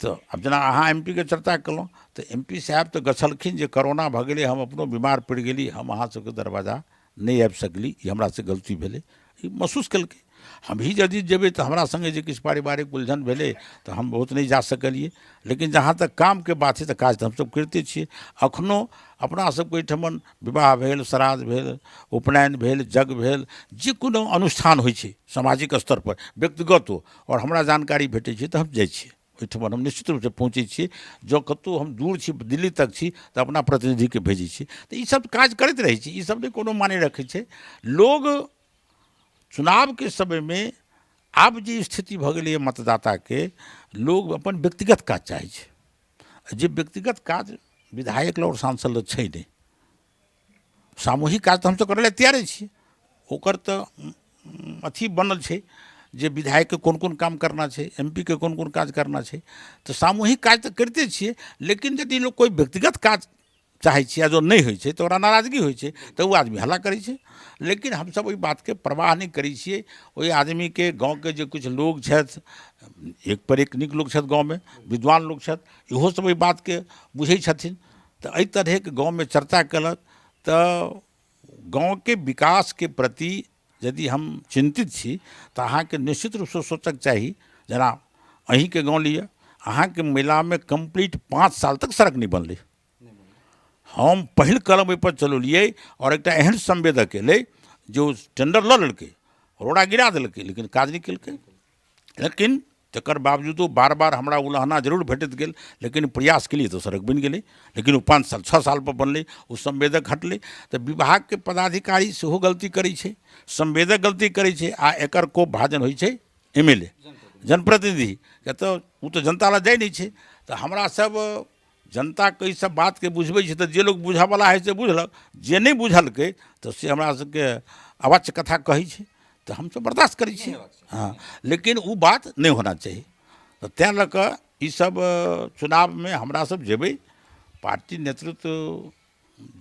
तो अब जेना अहाँ एमपी के चर्चा कलहुँ, तो एमपी साहब तो गछलखिन जे कोरोना भऽ गेलै, हम अपनो बीमार पड़ि गेली, हम अहाँ सबके दरवाजा नहीं आबि सकली, ई हमरा से गलती भेलै, ई महसूस केलकै। हम भी यदि जेबै तो हमरा संगे जे किछु पारिवारिक उलझन भेलै तो हम बहुत नहीं जा सकलिए, लेकिन जहाँ तक काम के बात है तो काज तो हमसब करिते छियै। अखनो अपना सबके ओहिठमन विवाह भेल, श्राद्ध भेल, उपनयन भेल, जग भेल, जे कोनो अनुष्ठान होइ छै सामाजिक स्तर पर व्यक्तिगत हो, और हमरा जानकारी भेटै छै तो हम जाइ छियै ओहिठमन, हम निश्चित रूप से पहुँचै छियै। जो कतौ हम दूर छी, दिल्ली तक छी, तो अपना प्रतिनिधि के भेजै छी। तो ई सब काज करैत रहै छी, ई सब नहीं कोनो माने रखै छै लोग। चुनाव के समय में आब जे स्थिति भऽ गेलै मतदाता के, लोग अपन व्यक्तिगत काज चाहै छै, जे व्यक्तिगत काज विधायक और सांसद लग छै नहीं। सामूहिक काज तो हमसब करै लए तैयारे छी, ओकर तो अथी बनल छै जे विधायक के कोन कोन काम करना छै, एमपी के कोन कोन काज करना छै, तो सामूहिक काज तो करिते छियै। लेकिन यदि लोग कोई व्यक्तिगत काज चाहै छियै, जो नहीं होइ छै तो ओकरा नाराजगी होइ छै, तो वो आदमी हल्ला करै छै। लेकिन हमसब ओहि बात के परवाह नहीं करै छियै। ओहि आदमी के गाँव के जे कुछ लोग छथि, एक पर एक नीक लोग छथि गाँव में, विद्वान लोग छथि, इहो सब ओहि बात के बुझै छथिन। तो एहि तरह के गाँव में चर्चा कयलक, तो गाँव के विकास के प्रति यदि हम चिंतित छी तो अहाँ के निश्चित रूप से सोचक चाही। जेना अहीं के गाँव लिअ, अहाँ के मेला में कंप्लीट 5 साल तक सड़क नहीं बनलै। हम पहिल कलम ओहि पर चलौलियै, और एकटा एहन संवेदक एलै जो टेंडर लऽ लेलकै, रोड़ा गिरा देलकै, लेकिन काज नहीं केलकै। लेकिन तकर बावजूदो बार बार हमरा उलाहना जरूर भेटैत गेल, लेकिन प्रयास के लिए तो सड़क बनि गेलै। लेकिन वो 5 साल 6 साल पर बनलै, वो संवेदक हटलै। तो विभाग के पदाधिकारी सेहो गलती करै छै, संवेदक गलती करै छै, आ एकर को भाजन होइ छै एमएलए जनप्रतिनिधि के, तो वो तो जनता लग जाइ नहीं छै। तो हमरा सब जनता के ई सब बात के बुझबै छै, तो जे लोग बुझऽ वाला है से बुझलक, जे नहीं बुझलकै तो से हमरा सबके अवाच्य कथा कहै छै, तो हम सब बर्दाश्त करै छी। हाँ, लेकिन वो बात नहीं होना चाहिए। तो तैं लऽ कऽ ई सब चुनाव में हमरा सब जेबै, पार्टी नेतृत्व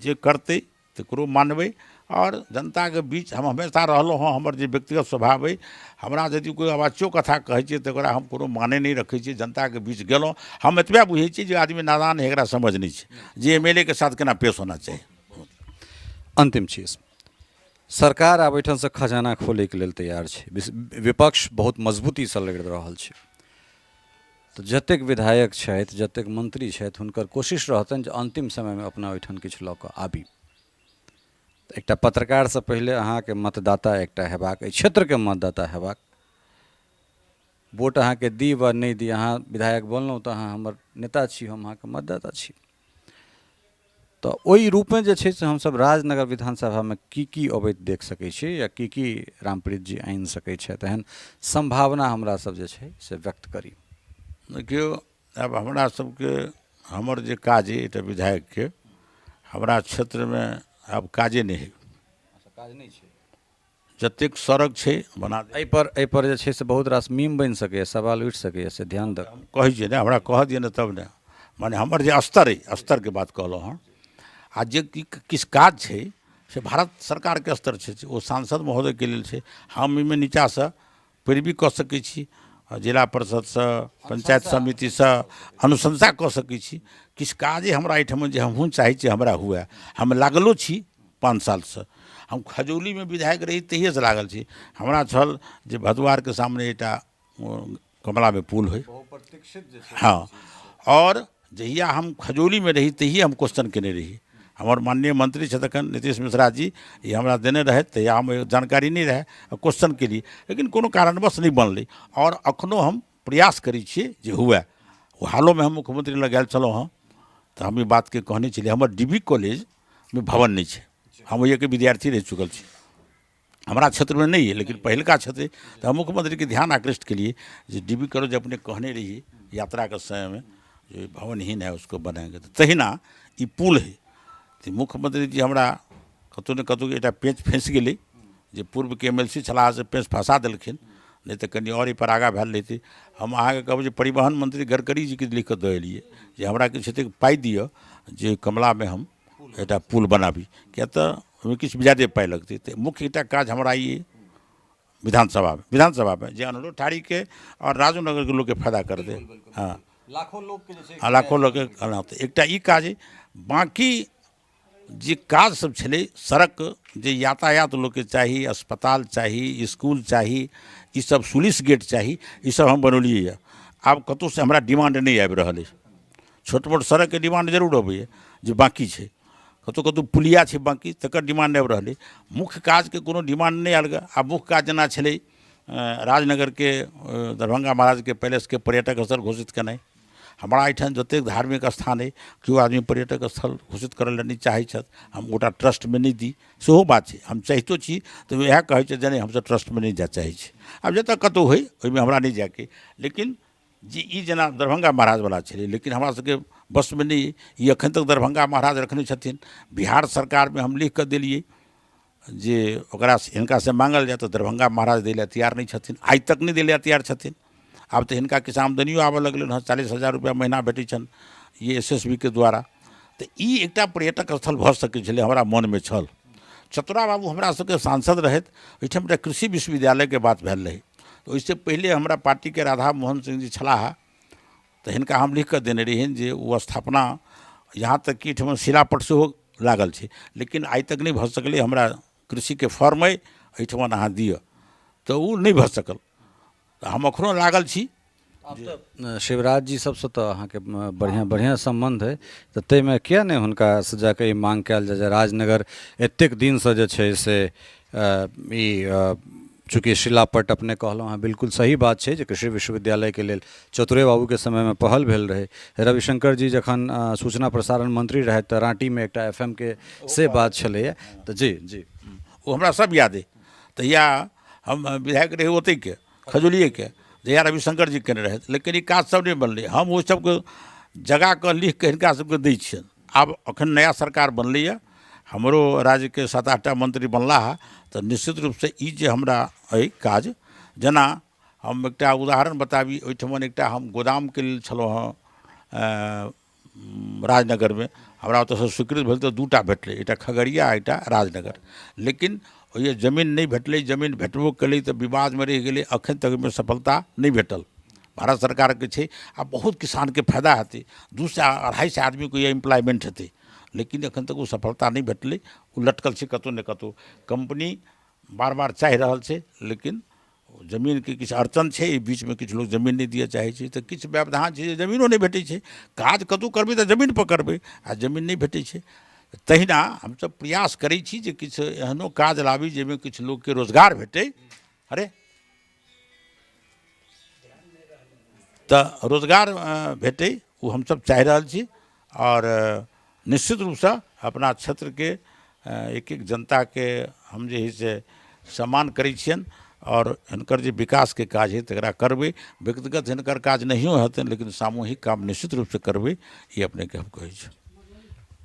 जे करतै तकरो मानबै, और जनता के बीच हम हमेशा रहलहुँ हँ। हमर जे व्यक्तिगत स्वभाव है, हमरा यदि कोई अवाच्यो कथा कहै छै तऽ ओकरा हम कोनो माने नहीं रखै छियै। जनता के बीच गेलहुँ, हम एतबे बुझै छियै जे आदमी नादान है, एकरा समझ नहीं छै जे एमएलए के साथ केना पेश होना चाहिए। अंतिम चीज, सरकार आब एहिठाम से खजाना खोले के लेल तैयार छै, विपक्ष बहुत मजबूती से लड़ि रहल छै, तो जतेक विधायक छथि, जतेक मंत्री छथि, हुनकर कोशिश रहतनि जे अंतिम समय में अपना ओहिठाम किछु लऽ कऽ आबी। एकटा पत्रकार से पहले अहाँ के मतदाता एकटा हेबाक, क्षेत्र के मतदाता हेबाक, वोट अहाँ के दी वा नहीं दी, अहाँ विधायक बनलहुँ तो अहाँ हमर नेता छी, हम अहाँ के मतदाता छी। तो ओहि रूप में जे छै से हमसब राजनगर विधानसभा में की अबैत देख सकै छी, या की रामप्रीत जी आनि सकै छथि, एहन संभावना हमरा सब जे छै से व्यक्त करी। देखियो, अब हमरा सबके हमर जे काज है एकटा विधायक के, हमरा क्षेत्र में अब काजे नहीं है। काज नहीं छै, जतेक सड़क छै बना दे। एहि पर जे छै से बहुत रास मीम बनि सकैए, सवाल उठि सकैए, से ध्यान दे। कहै छियै ने, हमरा कह दिए ने तब ने, माने हमर जे स्तर है, स्तर के बात कहलहुँ हँ। आ जे किस काज छै से भारत सरकार के स्तर छै, वो सांसद महोदय के लेल छै। हम इमे नीचा से पैरवी कऽ सकै छी, जिला परिषद से, पंचायत समिति से अनुशंसा कऽ सकै छी। किछु काजे हमरा एहिठाम जे हमहूँ चाहै छी हमरा हुए, हम लागलो छी 5 साल से। हम खजौली में विधायक रही तहिए से लागल छी। हमरा छल जे भदवार के सामने एकटा कमला में पुल है, हाँ, और जहिया हम खजौली में रही तहिए हम क्वेश्चन केने रही। हमार माननीय मंत्री छथि अखन नीतीश मिश्रा जी, ये हमरा देने रहे, तहिया हम जानकारी नहीं रहे, क्वेश्चन के लिए, लेकिन कोनो कारणवश नहीं बनलै। और अखनो हम प्रयास करै छियै जे हुए। हालों में हम मुख्यमंत्री लग गेल छलहुँ हँ, तो हम ई बात के कहने छलियै, हमर डीबी कॉलेज में भवन नहीं छै, हम ओहि के विद्यार्थी रह चुकल छी। हमारा क्षेत्र में नहीं है, लेकिन पहलका क्षेत्र, तो हम मुख्यमंत्री के ध्यान आकृष्ट के लिए जो डीबी कॉलेज अपने कहने रहिए यात्रा के समय में, जो भवनहीन है उसको बनाएंगे। तो तहिना ई पुल है, तो मुख्यमंत्री जी हमरा कतौ ने कतौ एक पेच फँसि गेलै, जे पूर्व के एमएलसी छलाह से पेच फंसा देलखिन, नहीं तो कनी और पर आगा भेल रहितै। हम अहाँ के कहब जे परिवहन मंत्री गडकरी जी के लिख कऽ दऽ एलियै जे हमरा किछु एतेक पाइ दिअ जे कमला में हम एकटा पुल बनाबी, किया तऽ ओहिमे किछु ज्यादे पाइ लगतै। तऽ मुख्य एकटा काज हमरा ई विधानसभा में जे अनुरोध ठाड़ी के और राजू नगर के लोग के फायदा कर दे। हाँ, लाखों लोग के जे छै, लाखों लोग के एकटा ई काज है। बाकी जे काज सब छलै, सड़क जे यातायात लोग के चाही, अस्पताल चाही, स्कूल चाही, ई सब पुलिस गेट चाही, ई सब हम बनौलियै है। आब कतौ से हमरा डिमांड नहीं आबि रहल है। छोट मोट सड़क के डिमांड जरूर अबैए जे बाकी छै, कतौ कतौ पुलिया छै बाकी, तकर डिमांड आबि रहलै। मुख्य काज के कोनो डिमांड नहीं आयल ग। आब मुख्य काज जेना छलै राजनगर के दरभंगा महाराज के पैलेस के पर्यटक स्थल घोषित केनाइ। हमारा एहिठाम जतेक धार्मिक स्थान है, केओ आदमी पर्यटक स्थल घोषित करय लेल नहीं चाहै छथि, हम गोटा ट्रस्ट में नहीं दी, सेहो बात छै। हम चाहितो छी तऽ वएह कहै छै जे नहीं हमसब ट्रस्ट में नहीं जा चाहै छी। आब जतऽ कतौ होइ ओहिमे हमरा नहीं जाके, लेकिन जे ई जेना दरभंगा महाराज वाला छलै, लेकिन हमरा सबके बस में नहीं, ई अखन तक दरभंगा महाराज रखने छथिन। बिहार सरकार में हम लिख कऽ देलियै जे ओकरा हिनका से मांगल जाए, तो दरभंगा महाराज दै लए तैयार नहीं छथिन, आइ तक नहीं दै लए तैयार छथिन। आब तऽ हिनका किछु आमदनियो आबऽ लगलनि हँ, 40,000 रुपया महीना भेटै छनि ये एसएसबी के द्वारा। तऽ ई एकटा पर्यटक स्थल भऽ सकै छलै, हमरा मन में छल। चतुरा बाबू हमरा सबके सांसद रहथि, ओहिठाम एकटा कृषि विश्वविद्यालय के बात भेल रहै। तो ओहिसे पहले हमरा पार्टी के राधा मोहन सिंह जी छलाह, तो हिनका हम लिख कऽ देने रहियनि जे वो स्थापना, यहाँ तक कि एहिठाम शिलापट सेहो लागल छै, लेकिन आइ तक नहीं भऽ सकलै। हमरा कृषि के फॉर्म अइ, एहिठाम अहाँ दिअ, तऽ ओ नहीं भऽ सकल। हम अखनो लागल छी। शिवराज जी सबसे तो अहाँ के बढ़िया संबंध है, तो तै में किया नहीं हुनका से जाके ई मांग कयल जाय जे राजनगर एतेक दिन से जे छै से चूँकि शिलापट अपने कहलहुँ हाँ, बिल्कुल सही बात है, कृषि विश्वविद्यालय के लेल चतुरे बाबू के समय में पहल भेल रहे। रविशंकर जी जखन सूचना प्रसारण मंत्री रहे तो राँटी में एकटा FM के से बात छलैया। तो जी वो हमरा सब याद है। तहिया हम विधायक रहे ओतै के खजौलिए के, जहिया रविशंकर जी केने रहे, लेकिन ई काज सब नहीं बनलै। हम वो सबके जगह के लिख के हिनका सबके दै छियनि। आब अखन नया सरकार बनलै है, हमरो राज्य के 7-8टा मंत्री बनला है, तो निश्चित रूप से ई जे हमरा अइ काज, जेना हम एकटा उदाहरण बताबी। ओहिठमन एकटा हम गोदाम के लेल छलहुँ हँ राजनगर में, हमरा ओतऽ से स्वीकृत भेल तऽ 2टा भेटलै, एकटा खगड़िया एकटा राजनगर, लेकिन ओहि जमीन नहीं भेटलै। जमीन भेटबो कलै तऽ विवाद में रहि गेलै, अखन तक में सफलता नहीं भेटल। भारत सरकार के छै आ बहुत किसान के फायदा हेतै, 2 से 250 आदमी को ये एम्प्लॉयमेंट हेतै, लेकिन एखन तक वो सफलता नहीं भेटलै। वो लटकल छै कतौ ने कतौ। कंपनी बार बार चाहि रहल छै, लेकिन जमीन के किछु अड़चन छै। एहि बीच में किछु लोग जमीन नहीं दिए चाहै छै, तऽ किछु व्यवधान छै जे जमीनो नहीं भेटै छै। काज कतौ करबै तऽ जमीन पर करबै, आ जमीन नहीं भेटै छै। तहिना हमसब प्रयास करै छी जे किछु एहनो काज लाबी जाहिमे किछु लोकके रोजगार भेटै। अरे तऽ रोजगार भेटै, वो हमसब चाहि रहल छी। और निश्चित रूप से अपना क्षेत्र के एक एक जनता के हम जे है से सम्मान करै छियनि, और हिनकर जे विकास के काज है तकरा करबै। व्यक्तिगत हिनकर काज नहियो हेतनि, लेकिन सामूहिक काम निश्चित रूप से करबै, ये अपने के हम कहै छी।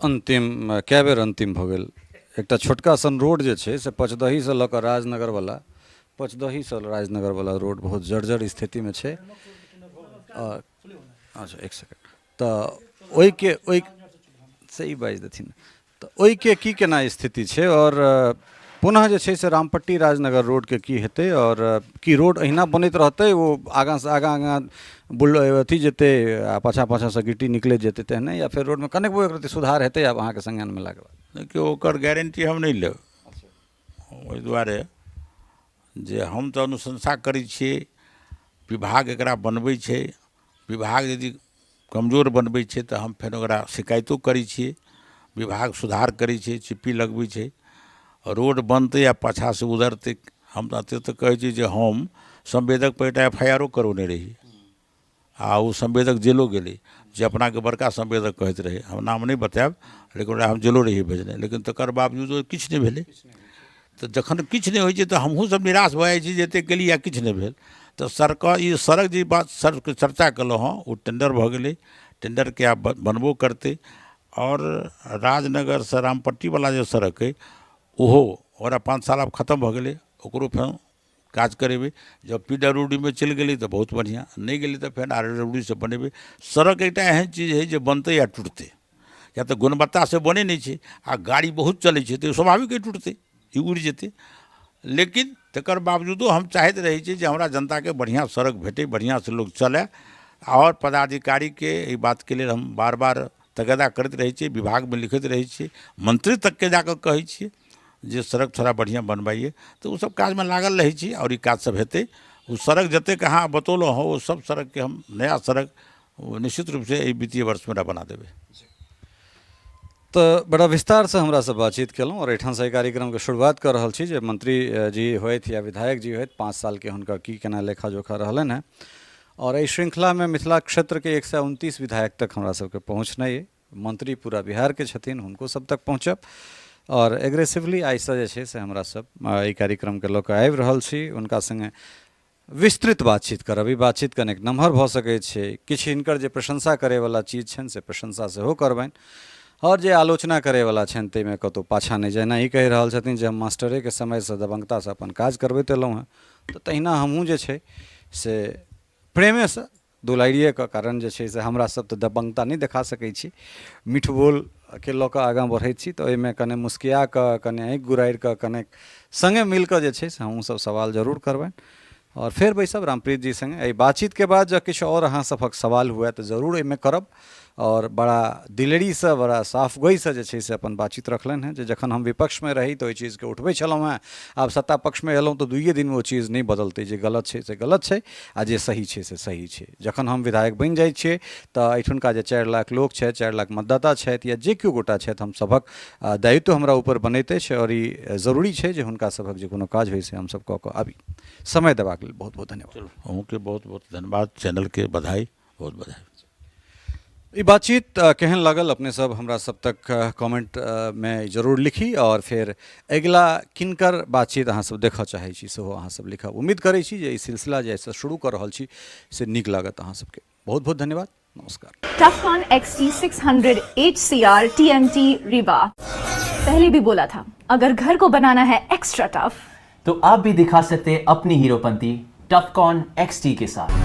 अंतिम कए बेर अंतिम भऽ गेल? एकटा छोटका सन रोड जे छै से पचदही से लऽ कऽ राजनगर वाला, पचदही से राजनगर वाला रोड बहुत जर्जर स्थिति में छै। अच्छा एक सेकंड, तऽ ओहि सही बाजि देथिन, तऽ ओहिके की केना स्थिति छै? और पुनः जे छै से रामपट्टी राजनगर रोड के की हेतै? और की रोड अहिना बनैत रहतै, वो आगाँ से आगाँ अथी जेतै आ पाछा पाछा से गिट्टी निकलैत जेतै तेहने, या फिर रोड में कनेक एक रत्ती सुधार हेतै आब अहाँके संज्ञान में लागल? देखियौ ओकर गारंटी हम नहीं लेब। ओहि दुआरे जे हम तऽ अनुशंसा करै छियै, विभाग एकरा बनबै छै। विभाग यदि कमजोर बनबै छै तऽ हम फेर ओकरा शिकायतो करै छियै, विभाग सुधार करै छै, चिप्पी लगबै छै। रोड बनतै या पाछा से उधरतै। हम तऽ एते तऽ कहै छी जे हम संवेदक पर एकटा FIR करौने रही, आ वो संवेदक जेलो गेलै, जे अपना के बड़का संवेदक कहैत रहे। हम नाम नहीं बतायब, लेकिन ओकरा हम जेलो रही भेजने, लेकिन तकर बावजूदो किछु नहीं भेलै। तऽ जखन किछु नहीं होइ छै तऽ हमहूँ सब निराश भऽ जाइ छी जे एतेक केली आ किछु नहीं भेल। तऽ सरकार ई सड़क जे बात सड़क के चर्चा केलहुँ हँ, वो टेंडर भऽ गेलै, टेंडर के आब बनबो करतै। और राजनगर से रामपट्टी वाला जो सड़क है ओहो ओकरा 5 साल आब खत्म भऽ गेलै, ओकरो फेर काज करेबै। जब PWD में चलि गेलै तऽ बहुत बढ़िया, नहीं गेलै तऽ फेर RWD से बनेबै। सड़क एकटा एहन चीज है जे बनतै या टूटतै, या तऽ गुणवत्ता से बनै नहीं छै, आ गाड़ी बहुत चलै छै तऽ स्वाभाविक है टूटतै, ई उड़ि जेतै। लेकिन तकर बावजूदो हम चाहैत रहै छी जे हमरा जनता के बढ़िया सड़क भेटै, बढ़िया से लोग चलै। और पदाधिकारी के एहि बात के लेल हम बार बार तगादा करैत रहै छियै, विभाग में लिखैत रहै छियै, मंत्री तक के जाकर कहै छियै जे सड़क थोड़ा बढ़िया बनवाइए। तो वो सब काज में लागल रहै छी, और ई काज सब हेतै। वो सड़क जते कहाँ बतौलहुँ हँ, वो सब सड़क के हम नया सड़क निश्चित रूप से एहि वित्तीय वर्ष में बना देबै। तो बड़ा विस्तार से हमरा से बातचीत केलहुँ, और एहिठाम से कार्यक्रम के शुरुआत कर रहल छी जे मंत्री जी होइत या विधायक जी होइत 5 साल के हुनका की केना लेखा जोखा रहलन है। और एहि श्रृंखला में मिथिला क्षेत्र के 129 विधायक तक हमरा सबके पहुँचनाइ है। मंत्री पूरा बिहार के छथिन, हुनको सब तक पहुँचब, और एग्रेसिवली आइसँ जे छै से हमरा सब एहि कार्यक्रम के लऽ कऽ आबि रहल छी। हुनका संगे विस्तृत बातचीत करब। ई बातचीत कनेक नमहर भऽ सकै छै, किछु हिनकर जे प्रशंसा करैवला चीज छनि से प्रशंसा सेहो करबनि, और जे आलोचना करैवला छनि ताहिमे कतहु पाछा नहि जेना ई कहि रहल छथिन जे हम मास्टरेके समयसँ दबंगतासँ अपन काज करबैत एलहुँ हँ, तऽ तहिना हमहूँ जे छै से प्रेमेसँ दुलारिएके कारण जे छै से हमरा सब तऽ दबंगता नहि देखा सकै छी। मीठ बोलके लऽ कऽ आगाँ बढ़ैत छी, तऽ ओहिमे कने मुस्किया कऽ, कने आँखि गुरारि कऽ, कने सङ्गे मिल कऽ जे छै से हमहूँ सब सवाल जरूर करबनि, और फेर बैसब रामप्रीत जी संगे। एहि बातचीत के बाद जँ किछु और अहाँ सभक सवाल हुए तऽ जरूर एहिमे करब, और बड़ा दिलेरीसँ, बड़ा साफ गोईसँ जे छै से अपन बातचीत रखलनि हैं जे जखन हम विपक्षमे रही तऽ ओहि चीजके उठबै छलहुँ हैं, आब सत्ता पक्षमे एलहुँ तऽ 2 दिनमे ओ चीज नहि बदलतै। जे गलत छै से गलत छै, आ जे सही छै से सही छै। जखन हम विधायक बनि जाइ छियै तऽ एहिठुनका जे 4 लाख लोक छथि, 4 लाख मतदाता छथि, या जे केओ गोटा छथि, हम सभक दायित्व हमरा ऊपर बनैत अछि, और ई जरूरी छै जे हुनका सभक जे कोनो काज होइ से हमसभ कऽ कऽ आबी। समय देबाक लेल बहुत बहुत धन्यवाद। अहूँके बहुत बहुत धन्यवाद, चैनल के बधाई, बहुत बधाई। ये बातचीत केहन लागल अपने सब हमरा सब तक कमेंट में जरूर लिखी, और फिर अगिला किनकर बातचीत अहाँ सब देखऽ चाहै छी सेहो अहाँ सब लिखब। उम्मीद करै छी जे ई सिलसिला जैसे शुरू कर रहल छी से नीक लागत अहाँ सबके। बहुत बहुत धन्यवाद, नमस्कार। टफकॉन XT600 HCR TMT रिबा। पहले भी बोला था, अगर घर को बनाना है एक्स्ट्रा टफ तो आप भी दिखा सकते हैं अपनी हीरोपंती टफकॉन XT के साथ।